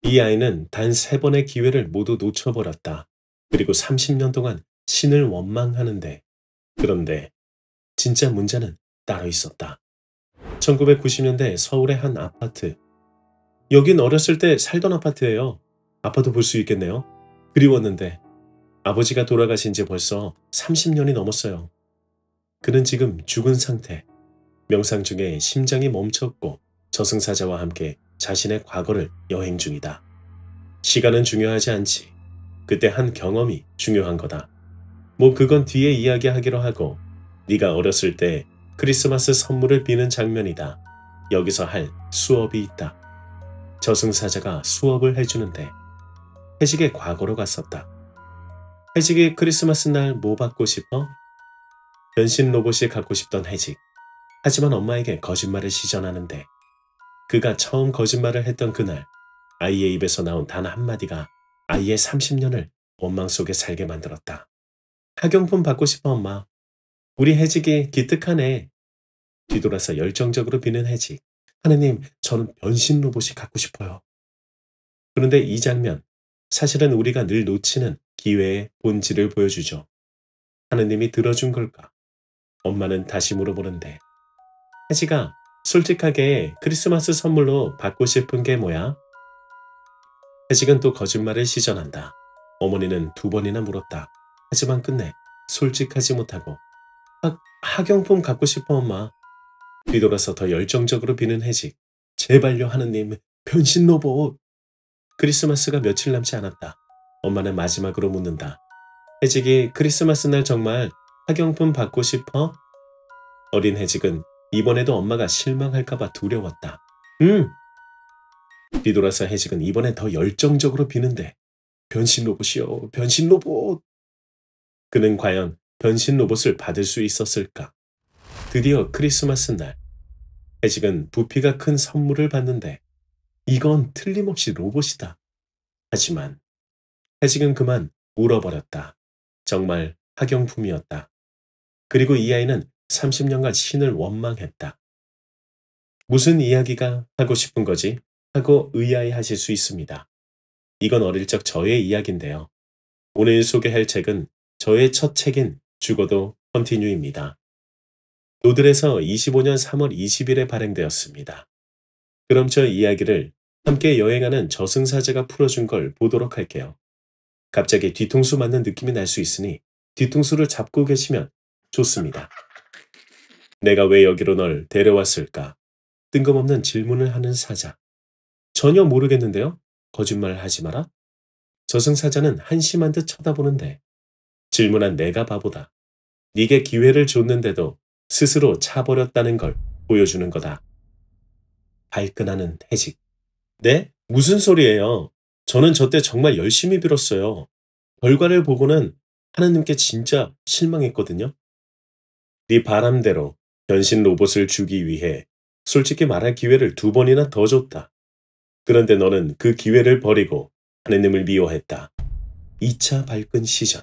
이 아이는 단 3번의 기회를 모두 놓쳐버렸다. 그리고 30년 동안 신을 원망하는데, 그런데 진짜 문제는 따로 있었다. 1990년대 서울의 한 아파트. 여긴 어렸을 때 살던 아파트예요. 아파도 볼 수 있겠네요. 그리웠는데 아버지가 돌아가신 지 벌써 30년이 넘었어요. 그는 지금 죽은 상태. 명상 중에 심장이 멈췄고 저승사자와 함께 자신의 과거를 여행 중이다. 시간은 중요하지 않지. 그때 한 경험이 중요한 거다. 뭐 그건 뒤에 이야기하기로 하고, 네가 어렸을 때 크리스마스 선물을 비는 장면이다. 여기서 할 수업이 있다. 저승사자가 수업을 해주는데 해직의 과거로 갔었다. 해직이 크리스마스 날 뭐 받고 싶어? 변신 로봇이 갖고 싶던 해직. 하지만 엄마에게 거짓말을 시전하는데, 그가 처음 거짓말을 했던 그날 아이의 입에서 나온 단 한마디가 아이의 30년을 원망 속에 살게 만들었다. 학용품 받고 싶어 엄마. 우리 해직이 기특하네. 뒤돌아서 열정적으로 비는 해직. 하느님, 저는 변신 로봇이 갖고 싶어요. 그런데 이 장면, 사실은 우리가 늘 놓치는 기회의 본질을 보여주죠. 하느님이 들어준 걸까? 엄마는 다시 물어보는데, 해지가 솔직하게 크리스마스 선물로 받고 싶은 게 뭐야? 해직은 또 거짓말을 시전한다. 어머니는 2번이나 물었다. 하지만 끝내 솔직하지 못하고, 학용품 갖고 싶어 엄마. 뒤돌아서 더 열정적으로 비는 해직. 제발요 하느님, 변신 로봇. 크리스마스가 며칠 남지 않았다. 엄마는 마지막으로 묻는다. 해직이 크리스마스 날 정말 학용품 받고 싶어? 어린 해직은 이번에도 엄마가 실망할까봐 두려웠다. 응! 뒤돌아서 해직은 이번엔 더 열정적으로 비는데, 변신 로봇이요, 변신 로봇! 그는 과연 변신 로봇을 받을 수 있었을까? 드디어 크리스마스 날, 해직은 부피가 큰 선물을 받는데, 이건 틀림없이 로봇이다. 하지만 해직은 그만 울어버렸다. 정말 학용품이었다. 그리고 이 아이는 30년간 신을 원망했다. 무슨 이야기가 하고 싶은 거지? 하고 의아해하실 수 있습니다. 이건 어릴 적 저의 이야기인데요. 오늘 소개할 책은 저의 첫 책인 죽어도 컨티뉴입니다. 노들에서 25년 3월 20일에 발행되었습니다. 그럼 저 이야기를 함께 여행하는 저승사자가 풀어준 걸 보도록 할게요. 갑자기 뒤통수 맞는 느낌이 날 수 있으니 뒤통수를 잡고 계시면 좋습니다. 내가 왜 여기로 널 데려왔을까? 뜬금없는 질문을 하는 사자. 전혀 모르겠는데요? 거짓말 하지 마라. 저승사자는 한심한 듯 쳐다보는데, 질문한 내가 바보다. 네게 기회를 줬는데도 스스로 차버렸다는 걸 보여주는 거다. 발끈하는 해직. 네? 무슨 소리예요? 저는 저 때 정말 열심히 빌었어요. 결과를 보고는 하느님께 진짜 실망했거든요. 네 바람대로 변신 로봇을 주기 위해 솔직히 말할 기회를 2번이나 더 줬다. 그런데 너는 그 기회를 버리고 하느님을 미워했다. 2차 발끈 시전.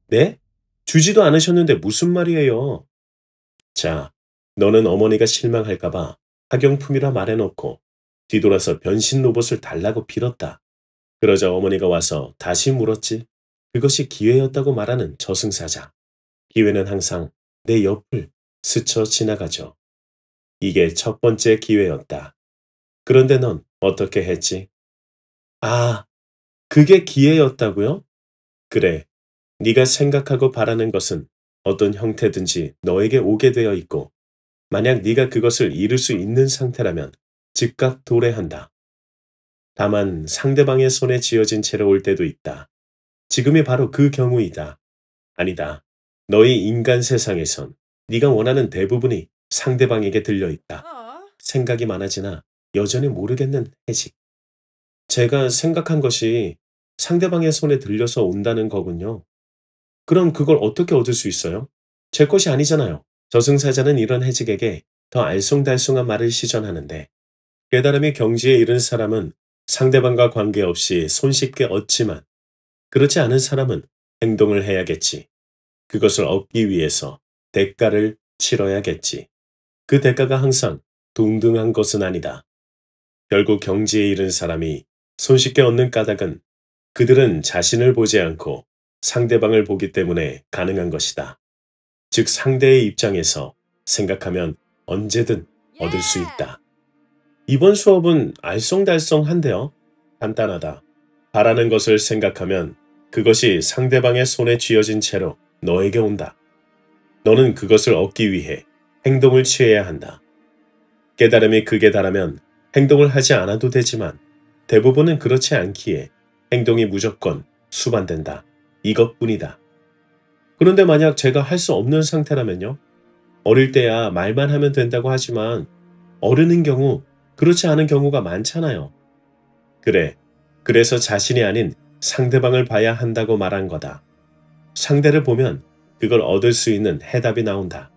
네? 주지도 않으셨는데 무슨 말이에요? 자, 너는 어머니가 실망할까봐 학용품이라 말해놓고 뒤돌아서 변신 로봇을 달라고 빌었다. 그러자 어머니가 와서 다시 물었지. 그것이 기회였다고 말하는 저승사자. 기회는 항상 내 옆을 스쳐 지나가죠. 이게 첫 번째 기회였다. 그런데 넌 어떻게 했지? 아, 그게 기회였다고요? 그래. 네가 생각하고 바라는 것은 어떤 형태든지 너에게 오게 되어 있고, 만약 네가 그것을 이룰 수 있는 상태라면 즉각 도래한다. 다만 상대방의 손에 쥐어진 채로 올 때도 있다. 지금이 바로 그 경우이다. 아니다. 너희 인간 세상에선 네가 원하는 대부분이 상대방에게 들려있다. 생각이 많아지나 여전히 모르겠는 해직. 제가 생각한 것이 상대방의 손에 들려서 온다는 거군요. 그럼 그걸 어떻게 얻을 수 있어요? 제 것이 아니잖아요. 저승사자는 이런 해직에게 더 알쏭달쏭한 말을 시전하는데, 깨달음이 경지에 이른 사람은 상대방과 관계없이 손쉽게 얻지만, 그렇지 않은 사람은 행동을 해야겠지. 그것을 얻기 위해서 대가를 치러야겠지. 그 대가가 항상 동등한 것은 아니다. 결국 경지에 이른 사람이 손쉽게 얻는 까닭은 그들은 자신을 보지 않고 상대방을 보기 때문에 가능한 것이다. 즉 상대의 입장에서 생각하면 언제든 얻을 수 있다. 이번 수업은 알쏭달쏭한데요. 간단하다. 바라는 것을 생각하면 그것이 상대방의 손에 쥐어진 채로 너에게 온다. 너는 그것을 얻기 위해 행동을 취해야 한다. 깨달음이 극에 달하면 행동을 하지 않아도 되지만 대부분은 그렇지 않기에 행동이 무조건 수반된다. 이것뿐이다. 그런데 만약 제가 할 수 없는 상태라면요? 어릴 때야 말만 하면 된다고 하지만 어른인 경우 그렇지 않은 경우가 많잖아요. 그래. 그래서 자신이 아닌 상대방을 봐야 한다고 말한 거다. 상대를 보면 그걸 얻을 수 있는 해답이 나온다.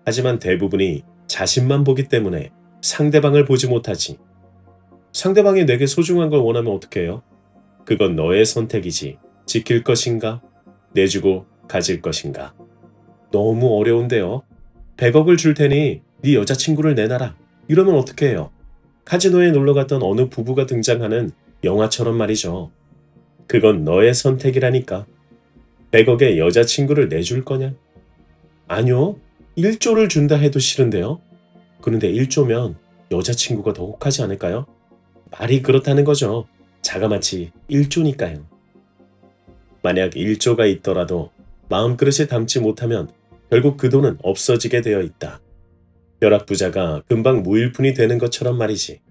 하지만 대부분이 자신만 보기 때문에 상대방을 보지 못하지. 상대방이 내게 소중한 걸 원하면 어떻게 해요? 그건 너의 선택이지. 지킬 것인가? 내주고 가질 것인가? 너무 어려운데요. 100억을 줄 테니 네 여자친구를 내놔라. 이러면 어떻게 해요? 카지노에 놀러갔던 어느 부부가 등장하는 영화처럼 말이죠. 그건 너의 선택이라니까. 100억에 여자친구를 내줄 거냐? 아니요. 1조를 준다 해도 싫은데요. 그런데 1조면 여자친구가 더 혹하지 않을까요? 말이 그렇다는 거죠. 자그마치 1조니까요. 만약 1조가 있더라도 마음그릇에 담지 못하면 결국 그 돈은 없어지게 되어 있다. 벼락부자가 금방 무일푼이 되는 것처럼 말이지.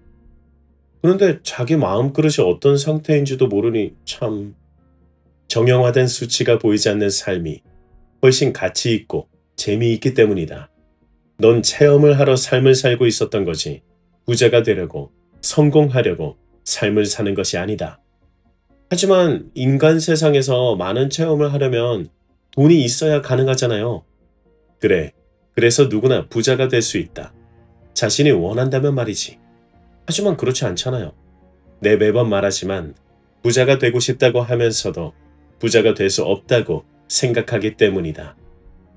그런데 자기 마음그릇이 어떤 상태인지도 모르니 참... 정형화된 수치가 보이지 않는 삶이 훨씬 가치 있고 재미있기 때문이다. 넌 체험을 하러 삶을 살고 있었던 거지. 부자가 되려고, 성공하려고 삶을 사는 것이 아니다. 하지만 인간 세상에서 많은 체험을 하려면 돈이 있어야 가능하잖아요. 그래. 그래서 누구나 부자가 될 수 있다. 자신이 원한다면 말이지. 하지만 그렇지 않잖아요. 내 매번 말하지만 부자가 되고 싶다고 하면서도 부자가 될 수 없다고 생각하기 때문이다.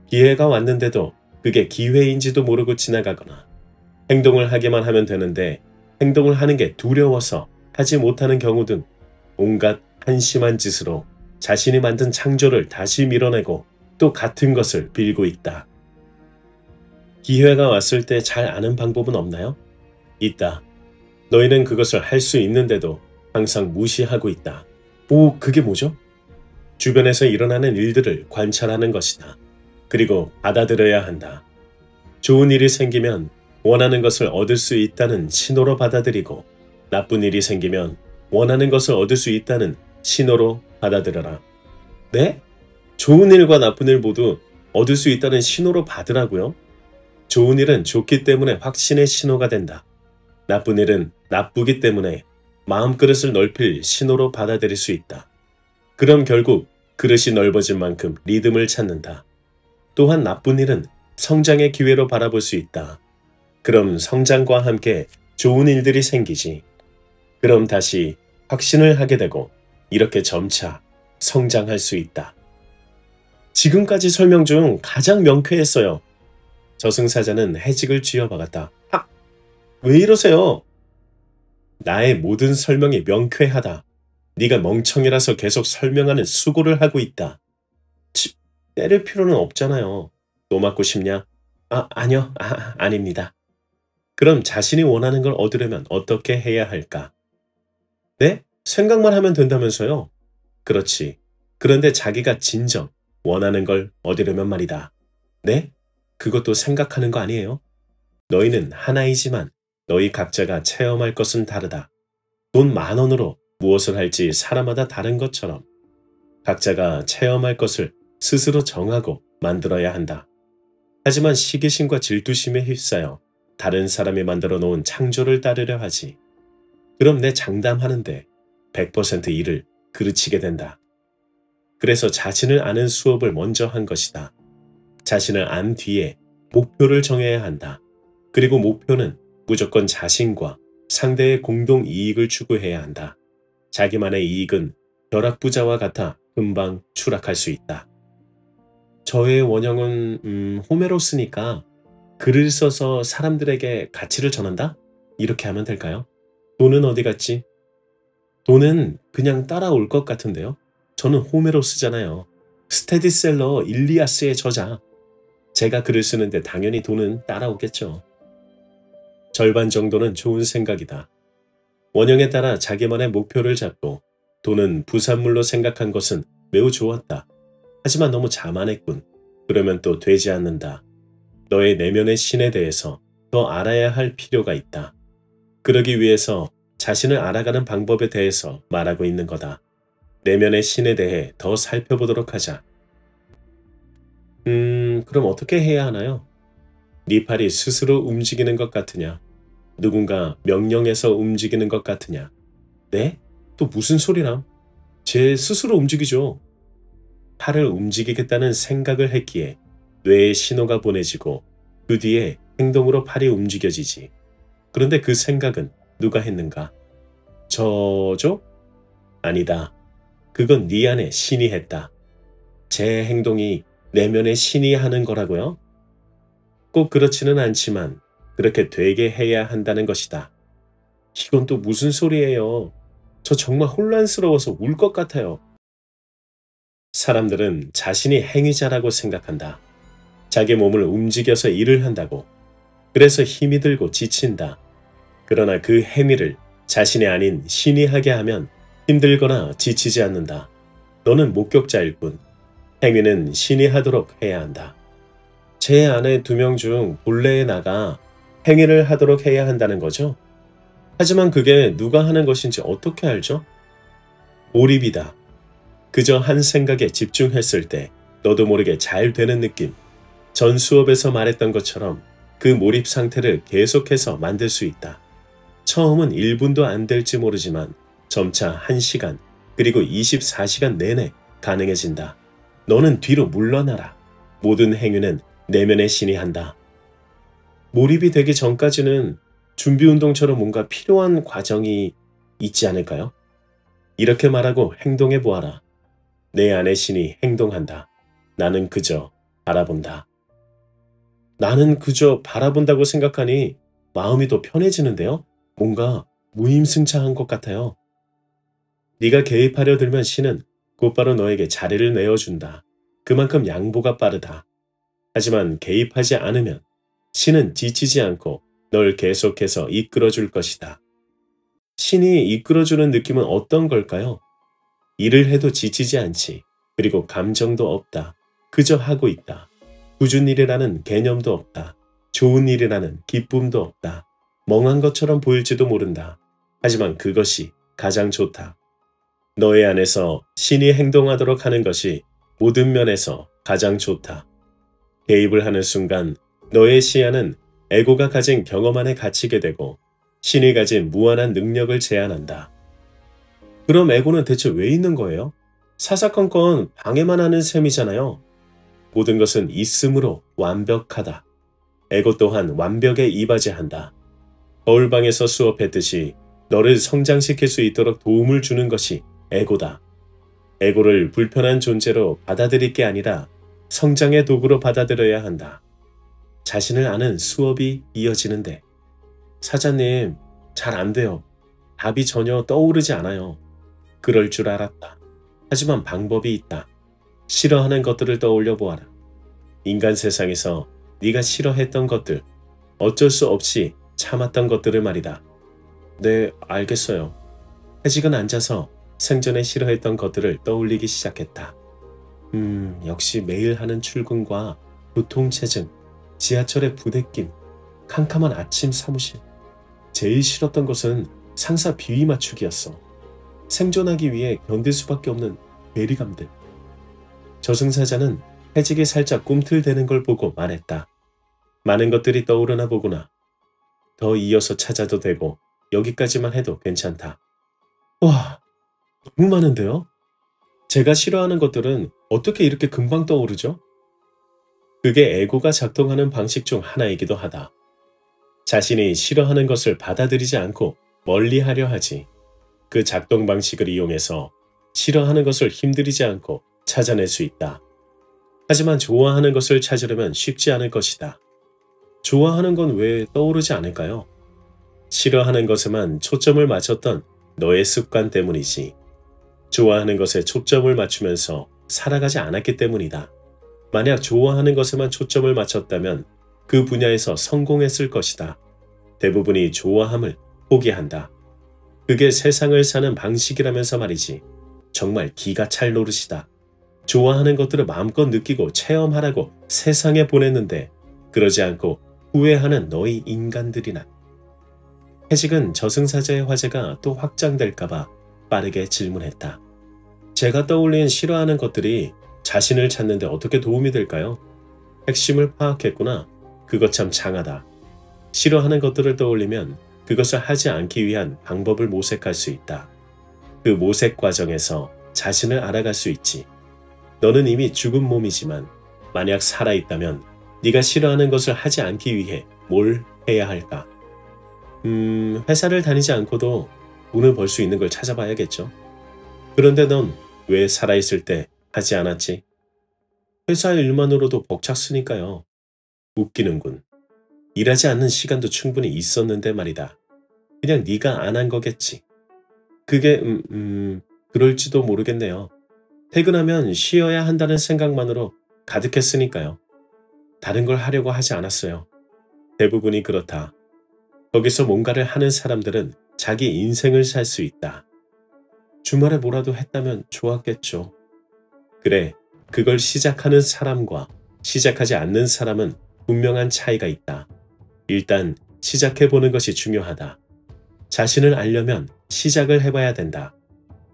기회가 왔는데도 그게 기회인지도 모르고 지나가거나 행동을 하기만 하면 되는데 행동을 하는 게 두려워서 하지 못하는 경우 등 온갖 한심한 짓으로 자신이 만든 창조를 다시 밀어내고 또 같은 것을 빌고 있다. 기회가 왔을 때 잘 아는 방법은 없나요? 있다. 너희는 그것을 할 수 있는데도 항상 무시하고 있다. 오, 그게 뭐죠? 주변에서 일어나는 일들을 관찰하는 것이다. 그리고 받아들여야 한다. 좋은 일이 생기면 원하는 것을 얻을 수 있다는 신호로 받아들이고 나쁜 일이 생기면 원하는 것을 얻을 수 있다는 신호로 받아들여라. 네? 좋은 일과 나쁜 일 모두 얻을 수 있다는 신호로 받으라고요? 좋은 일은 좋기 때문에 확신의 신호가 된다. 나쁜 일은 나쁘기 때문에 마음그릇을 넓힐 신호로 받아들일 수 있다. 그럼 결국 그릇이 넓어진 만큼 리듬을 찾는다. 또한 나쁜 일은 성장의 기회로 바라볼 수 있다. 그럼 성장과 함께 좋은 일들이 생기지. 그럼 다시 확신을 하게 되고 이렇게 점차 성장할 수 있다. 지금까지 설명 중 가장 명쾌했어요. 저승사자는 해직을 쥐어박았다. 아, 왜 이러세요? 나의 모든 설명이 명쾌하다. 네가 멍청이라서 계속 설명하는 수고를 하고 있다. 치, 때릴 필요는 없잖아요. 또 맞고 싶냐? 아니요. 아닙니다. 그럼 자신이 원하는 걸 얻으려면 어떻게 해야 할까? 네? 생각만 하면 된다면서요? 그렇지. 그런데 자기가 진정 원하는 걸 얻으려면 말이다. 네? 그것도 생각하는 거 아니에요? 너희는 하나이지만 너희 각자가 체험할 것은 다르다. 돈 10,000원으로 무엇을 할지 사람마다 다른 것처럼 각자가 체험할 것을 스스로 정하고 만들어야 한다. 하지만 시기심과 질투심에 휩싸여 다른 사람이 만들어 놓은 창조를 따르려 하지. 그럼 내 장담하는데 100% 일을 그르치게 된다. 그래서 자신을 아는 수업을 먼저 한 것이다. 자신을 안 뒤에 목표를 정해야 한다. 그리고 목표는 무조건 자신과 상대의 공동 이익을 추구해야 한다. 자기만의 이익은 벼락부자와 같아 금방 추락할 수 있다. 저의 원형은 호메로스니까 글을 써서 사람들에게 가치를 전한다? 이렇게 하면 될까요? 돈은 어디 갔지? 돈은 그냥 따라올 것 같은데요. 저는 호메로스잖아요. 스테디셀러 일리아스의 저자. 제가 글을 쓰는데 당연히 돈은 따라오겠죠. 절반 정도는 좋은 생각이다. 원형에 따라 자기만의 목표를 잡고 돈은 부산물로 생각한 것은 매우 좋았다. 하지만 너무 자만했군. 그러면 또 되지 않는다. 너의 내면의 신에 대해서 더 알아야 할 필요가 있다. 그러기 위해서 자신을 알아가는 방법에 대해서 말하고 있는 거다. 내면의 신에 대해 더 살펴보도록 하자. 그럼 어떻게 해야 하나요? 네 팔이 스스로 움직이는 것 같으냐? 누군가 명령해서 움직이는 것 같으냐? 네? 또 무슨 소리람? 제 스스로 움직이죠. 팔을 움직이겠다는 생각을 했기에 뇌에 신호가 보내지고 그 뒤에 행동으로 팔이 움직여지지. 그런데 그 생각은 누가 했는가? 저죠? 아니다. 그건 네 안에 신이 했다. 제 행동이 내면의 신이 하는 거라고요? 꼭 그렇지는 않지만 그렇게 되게 해야 한다는 것이다. 이건 또 무슨 소리예요? 저 정말 혼란스러워서 울 것 같아요. 사람들은 자신이 행위자라고 생각한다. 자기 몸을 움직여서 일을 한다고. 그래서 힘이 들고 지친다. 그러나 그 행위를 자신이 아닌 신이 하게 하면 힘들거나 지치지 않는다. 너는 목격자일 뿐. 행위는 신이 하도록 해야 한다. 제 아내 2명 중 본래에 나가 행위를 하도록 해야 한다는 거죠. 하지만 그게 누가 하는 것인지 어떻게 알죠? 몰입이다. 그저 한 생각에 집중했을 때 너도 모르게 잘 되는 느낌. 전 수업에서 말했던 것처럼 그 몰입 상태를 계속해서 만들 수 있다. 처음은 1분도 안 될지 모르지만 점차 1시간 그리고 24시간 내내 가능해진다. 너는 뒤로 물러나라. 모든 행위는 내면의 신이 한다. 몰입이 되기 전까지는 준비운동처럼 뭔가 필요한 과정이 있지 않을까요? 이렇게 말하고 행동해 보아라. 내 안의 신이 행동한다. 나는 그저 바라본다. 나는 그저 바라본다고 생각하니 마음이 더 편해지는데요? 뭔가 무임승차한 것 같아요. 네가 개입하려 들면 신은 곧바로 너에게 자리를 내어준다. 그만큼 양보가 빠르다. 하지만 개입하지 않으면 신은 지치지 않고 널 계속해서 이끌어줄 것이다. 신이 이끌어주는 느낌은 어떤 걸까요? 일을 해도 지치지 않지. 그리고 감정도 없다. 그저 하고 있다. 꾸준 일이라는 개념도 없다. 좋은 일이라는 기쁨도 없다. 멍한 것처럼 보일지도 모른다. 하지만 그것이 가장 좋다. 너의 안에서 신이 행동하도록 하는 것이 모든 면에서 가장 좋다. 개입을 하는 순간 너의 시야는 에고가 가진 경험 안에 갇히게 되고 신이 가진 무한한 능력을 제한한다. 그럼 에고는 대체 왜 있는 거예요? 사사건건 방해만 하는 셈이잖아요. 모든 것은 있음으로 완벽하다. 에고 또한 완벽에 이바지한다. 거울방에서 수업했듯이 너를 성장시킬 수 있도록 도움을 주는 것이 에고다. 에고를 불편한 존재로 받아들일 게 아니라 성장의 도구로 받아들여야 한다. 자신을 아는 수업이 이어지는데 사자님, 잘 안 돼요. 답이 전혀 떠오르지 않아요. 그럴 줄 알았다. 하지만 방법이 있다. 싫어하는 것들을 떠올려 보아라. 인간 세상에서 네가 싫어했던 것들, 어쩔 수 없이 참았던 것들을 말이다. 네, 알겠어요. 해직은 앉아서 생전에 싫어했던 것들을 떠올리기 시작했다. 역시 매일 하는 출근과 교통체증, 지하철의 부대낌, 캄캄한 아침 사무실. 제일 싫었던 것은 상사 비위 맞추기였어. 생존하기 위해 견딜 수밖에 없는 괴리감들. 저승사자는 해직이 살짝 꿈틀대는 걸 보고 말했다. 많은 것들이 떠오르나 보구나. 더 이어서 찾아도 되고 여기까지만 해도 괜찮다. 와, 너무 많은데요? 제가 싫어하는 것들은 어떻게 이렇게 금방 떠오르죠? 그게 에고가 작동하는 방식 중 하나이기도 하다. 자신이 싫어하는 것을 받아들이지 않고 멀리하려 하지. 그 작동 방식을 이용해서 싫어하는 것을 힘들이지 않고 찾아낼 수 있다. 하지만 좋아하는 것을 찾으려면 쉽지 않을 것이다. 좋아하는 건 왜 떠오르지 않을까요? 싫어하는 것에만 초점을 맞췄던 너의 습관 때문이지. 좋아하는 것에 초점을 맞추면서 살아가지 않았기 때문이다. 만약 좋아하는 것에만 초점을 맞췄다면 그 분야에서 성공했을 것이다. 대부분이 좋아함을 포기한다. 그게 세상을 사는 방식이라면서 말이지. 정말 기가 찰 노릇이다. 좋아하는 것들을 마음껏 느끼고 체험하라고 세상에 보냈는데 그러지 않고 후회하는 너희 인간들이나. 해직은 저승사자의 화제가 또 확장될까봐 빠르게 질문했다. 제가 떠올린 싫어하는 것들이 자신을 찾는데 어떻게 도움이 될까요? 핵심을 파악했구나. 그것 참 장하다. 싫어하는 것들을 떠올리면 그것을 하지 않기 위한 방법을 모색할 수 있다. 그 모색 과정에서 자신을 알아갈 수 있지. 너는 이미 죽은 몸이지만 만약 살아있다면 네가 싫어하는 것을 하지 않기 위해 뭘 해야 할까? 회사를 다니지 않고도 돈을 벌 수 있는 걸 찾아봐야겠죠. 그런데 넌 왜 살아있을 때 하지 않았지? 회사 일만으로도 벅찼으니까요. 웃기는군. 일하지 않는 시간도 충분히 있었는데 말이다. 그냥 네가 안 한 거겠지. 그게 그럴지도 모르겠네요. 퇴근하면 쉬어야 한다는 생각만으로 가득했으니까요. 다른 걸 하려고 하지 않았어요. 대부분이 그렇다. 거기서 뭔가를 하는 사람들은 자기 인생을 살 수 있다. 주말에 뭐라도 했다면 좋았겠죠. 그래, 그걸 시작하는 사람과 시작하지 않는 사람은 분명한 차이가 있다. 일단 시작해보는 것이 중요하다. 자신을 알려면 시작을 해봐야 된다.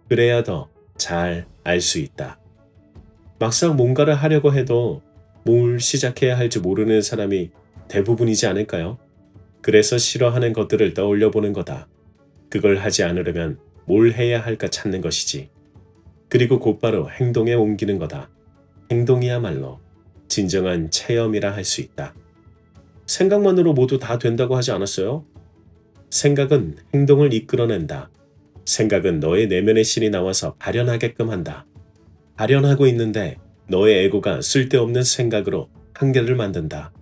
그래야 더 잘 알 수 있다. 막상 뭔가를 하려고 해도 뭘 시작해야 할지 모르는 사람이 대부분이지 않을까요? 그래서 싫어하는 것들을 떠올려 보는 거다. 그걸 하지 않으려면 뭘 해야 할까 찾는 것이지. 그리고 곧바로 행동에 옮기는 거다. 행동이야말로 진정한 체험이라 할 수 있다. 생각만으로 모두 다 된다고 하지 않았어요? 생각은 행동을 이끌어낸다. 생각은 너의 내면의 신이 나와서 발현하게끔 한다. 발현하고 있는데 너의 에고가 쓸데없는 생각으로 한계를 만든다.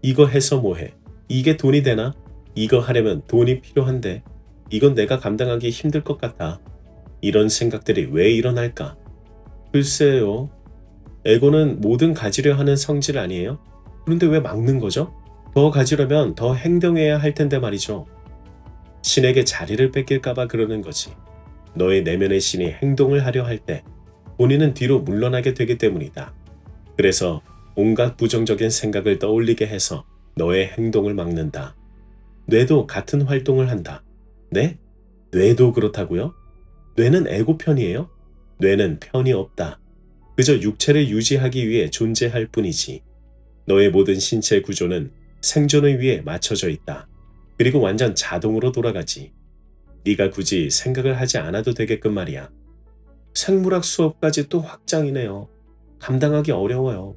이거 해서 뭐해? 이게 돈이 되나? 이거 하려면 돈이 필요한데 이건 내가 감당하기 힘들 것 같아. 이런 생각들이 왜 일어날까? 글쎄요. 에고는 뭐든 가지려 하는 성질 아니에요? 그런데 왜 막는 거죠? 더 가지려면 더 행동해야 할 텐데 말이죠. 신에게 자리를 뺏길까봐 그러는 거지. 너의 내면의 신이 행동을 하려 할 때 본인은 뒤로 물러나게 되기 때문이다. 그래서 온갖 부정적인 생각을 떠올리게 해서 너의 행동을 막는다. 뇌도 같은 활동을 한다. 네? 뇌도 그렇다고요? 뇌는 에고 편이에요? 뇌는 편이 없다. 그저 육체를 유지하기 위해 존재할 뿐이지. 너의 모든 신체 구조는 생존을 위해 맞춰져 있다. 그리고 완전 자동으로 돌아가지. 네가 굳이 생각을 하지 않아도 되게끔 말이야. 생물학 수업까지 또 확장이네요. 감당하기 어려워요.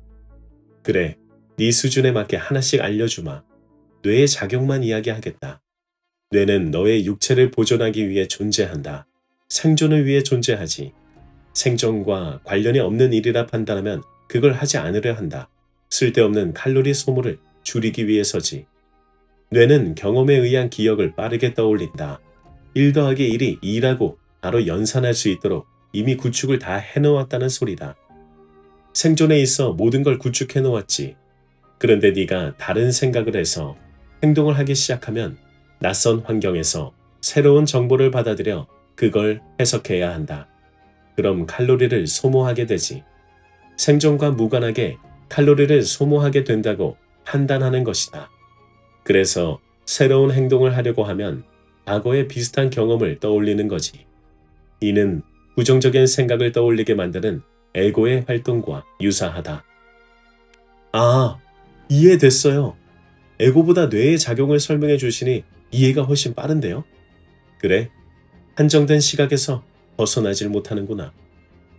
그래, 네 수준에 맞게 하나씩 알려주마. 뇌의 작용만 이야기하겠다. 뇌는 너의 육체를 보존하기 위해 존재한다. 생존을 위해 존재하지. 생존과 관련이 없는 일이라 판단하면 그걸 하지 않으려 한다. 쓸데없는 칼로리 소모를 줄이기 위해서지. 뇌는 경험에 의한 기억을 빠르게 떠올린다. 1 더하기 1이 2라고 바로 연산할 수 있도록 이미 구축을 다 해놓았다는 소리다. 생존에 있어 모든 걸 구축해 놓았지. 그런데 네가 다른 생각을 해서 행동을 하기 시작하면 낯선 환경에서 새로운 정보를 받아들여 그걸 해석해야 한다. 그럼 칼로리를 소모하게 되지. 생존과 무관하게 칼로리를 소모하게 된다고 판단하는 것이다. 그래서 새로운 행동을 하려고 하면 과거의 비슷한 경험을 떠올리는 거지. 이는 부정적인 생각을 떠올리게 만드는 에고의 활동과 유사하다. 아, 이해됐어요. 에고보다 뇌의 작용을 설명해 주시니 이해가 훨씬 빠른데요? 그래, 한정된 시각에서 벗어나질 못하는구나.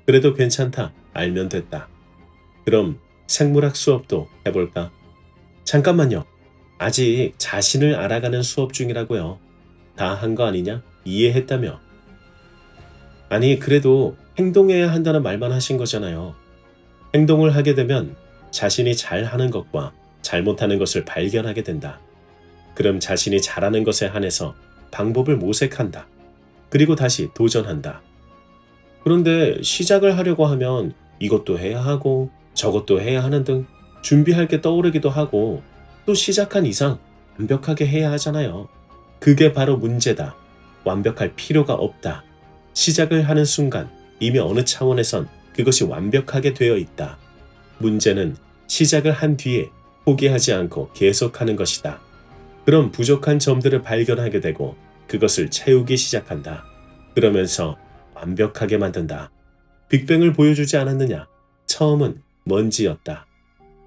그래도 괜찮다. 알면 됐다. 그럼 생물학 수업도 해볼까? 잠깐만요. 아직 자신을 알아가는 수업 중이라고요. 다 한 거 아니냐? 이해했다며. 아니, 그래도 행동해야 한다는 말만 하신 거잖아요. 행동을 하게 되면 자신이 잘하는 것과 잘못하는 것을 발견하게 된다. 그럼 자신이 잘하는 것에 한해서 방법을 모색한다. 그리고 다시 도전한다. 그런데 시작을 하려고 하면 이것도 해야 하고 저것도 해야 하는 등 준비할 게 떠오르기도 하고 또 시작한 이상 완벽하게 해야 하잖아요. 그게 바로 문제다. 완벽할 필요가 없다. 시작을 하는 순간 이미 어느 차원에선 그것이 완벽하게 되어 있다. 문제는 시작을 한 뒤에 포기하지 않고 계속하는 것이다. 그런 부족한 점들을 발견하게 되고 그것을 채우기 시작한다. 그러면서 완벽하게 만든다. 빅뱅을 보여주지 않았느냐? 처음은 먼지였다.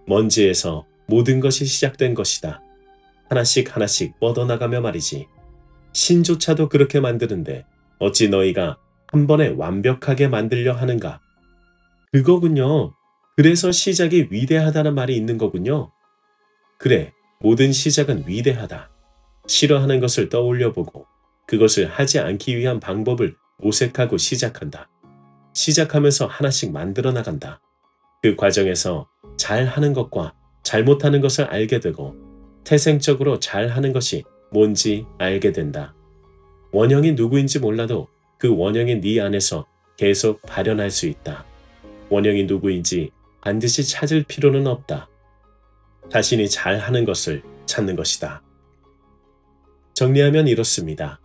먼지에서 모든 것이 시작된 것이다. 하나씩 하나씩 뻗어나가며 말이지. 신조차도 그렇게 만드는데 어찌 너희가 한 번에 완벽하게 만들려 하는가? 그거군요. 그래서 시작이 위대하다는 말이 있는 거군요. 그래, 모든 시작은 위대하다. 싫어하는 것을 떠올려보고 그것을 하지 않기 위한 방법을 모색하고 시작한다. 시작하면서 하나씩 만들어 나간다. 그 과정에서 잘하는 것과 잘못하는 것을 알게 되고 태생적으로 잘하는 것이 뭔지 알게 된다. 원형이 누구인지 몰라도 그 원형이 네 안에서 계속 발현할 수 있다. 원형이 누구인지 반드시 찾을 필요는 없다. 자신이 잘하는 것을 찾는 것이다. 정리하면 이렇습니다.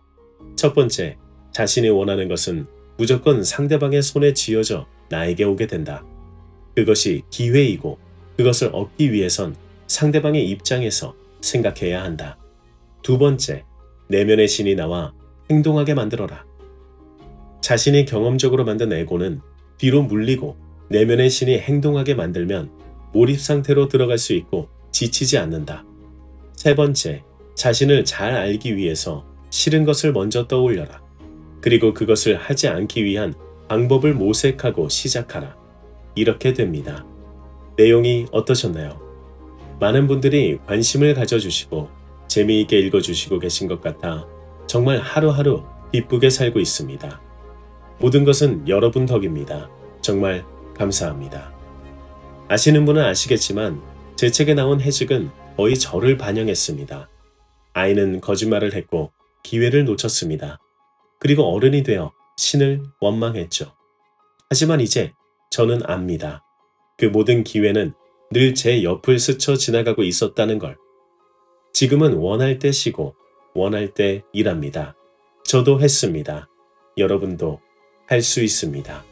첫 번째, 자신이 원하는 것은 무조건 상대방의 손에 쥐어져 나에게 오게 된다. 그것이 기회이고 그것을 얻기 위해선 상대방의 입장에서 생각해야 한다. 두 번째, 내면의 신이 나와 행동하게 만들어라. 자신이 경험적으로 만든 에고는 뒤로 물리고 내면의 신이 행동하게 만들면 몰입 상태로 들어갈 수 있고 지치지 않는다. 세 번째, 자신을 잘 알기 위해서 싫은 것을 먼저 떠올려라. 그리고 그것을 하지 않기 위한 방법을 모색하고 시작하라. 이렇게 됩니다. 내용이 어떠셨나요? 많은 분들이 관심을 가져주시고 재미있게 읽어주시고 계신 것 같아 정말 하루하루 기쁘게 살고 있습니다. 모든 것은 여러분 덕입니다. 정말 감사합니다. 아시는 분은 아시겠지만 제 책에 나온 해직은 거의 저를 반영했습니다. 아이는 거짓말을 했고 기회를 놓쳤습니다. 그리고 어른이 되어 신을 원망했죠. 하지만 이제 저는 압니다. 그 모든 기회는 늘 제 옆을 스쳐 지나가고 있었다는 걸. 지금은 원할 때 쉬고 원할 때 일합니다. 저도 했습니다. 여러분도 할 수 있습니다.